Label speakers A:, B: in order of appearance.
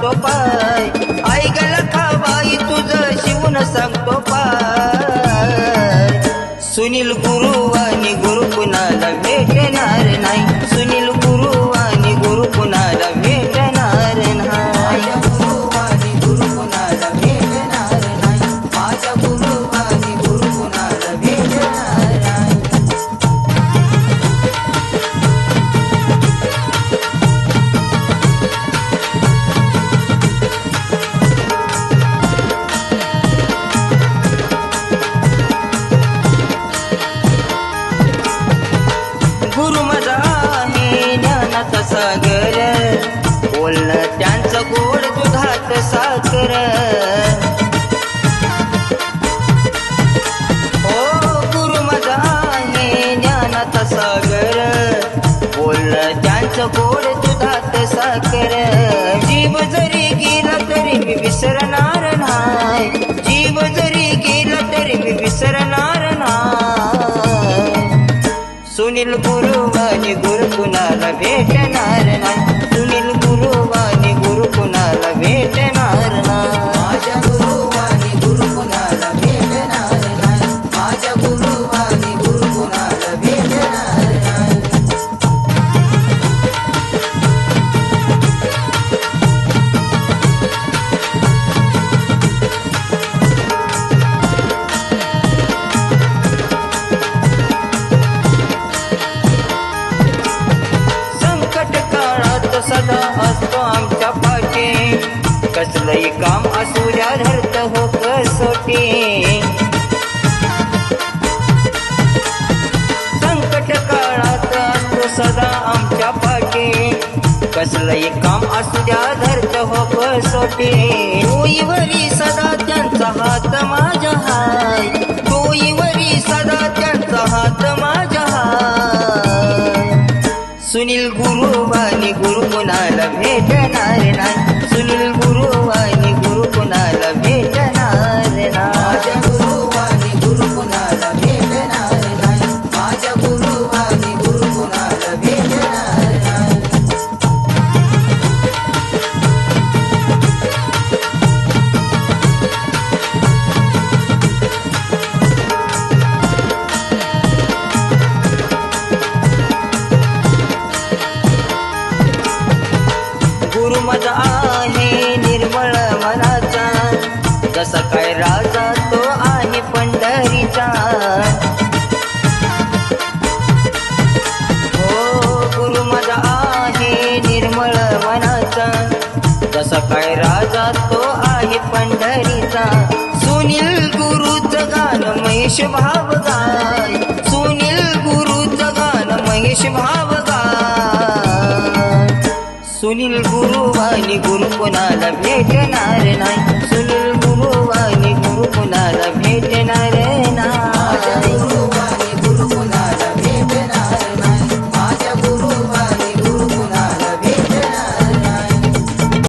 A: सांगतो पाय, ऐकल खाबाई तुझं शिवून सांगतो पाय. सुनील गुरु आणि गुरु कुणाला भेटणार नाही, सुनील गुरु आणि गुरु कुणाला भेटणार नाही.
B: माझ्या गुरु आणि गुरु कुणाला भेटणार नाही, माझ्या गुरु आणि गुरु कुणाला भेटणार नाही.
A: गुरु माझा आहे ज्ञानाचा सागर, बोलणं त्यांचं गोड दुधात साखर. ओ गुरु माझा आहे ज्ञानाचा सागर, बोलणं त्यांचं गोड दुधात साखर. जीव जरी गेला तरी मी विसरणार नाही, जीव जरी गेला तरी मी विसरणार नाही. सुनील गुरु आणि गुरु कुणाला भेटणार नाही, सुनील गुरु आणि गुरु कुणाला भेटणार नाही.
B: माझ्या गुरु आणि गुरु कुणाला भेटणार नाही, माझ्या गुरु आणि गुरु कुणाला भेटणार नाही.
A: संकट काळात सदा असतो आमच्या पाठी, कसलंही काम असू द्या धरत हो कसोटी. संकट काळात असतो सदा आमच्या पाठी, कसलंही काम असू द्या धरत हो कसोटी. डोईवरी सदा त्यांचा हात माझ्या हाय, डोईवरी सदा त्यांचा हात माझ्या हाय. सुनील गुरु आणि गुरु कुणाला भेटणार नाही, सुनील गुरु आणि गुरु कुणाला भेटणार
B: माझ्या
A: नाही.
B: गुरु आणि गुरु कुणाला भेटणार नाही, माझ्या गुरु आणि गुरु कुणाला भेटणार नाही.
A: गुरु माझा आहे निर्मळ मनाचा, जसा काय राजा तो आहे पंढरीचा. हो गुरु माझा आहे निर्मळ मनाचा, जसा काय राजा तो आहे पंढरीचा. सुनील गुरुचं गाणं महेश भाव गाय, सुनील गुरुचं गाणं महेश भाव गाय. सुनील गुरु आणि गुरु कुणाला भेटणार नाही, सुनील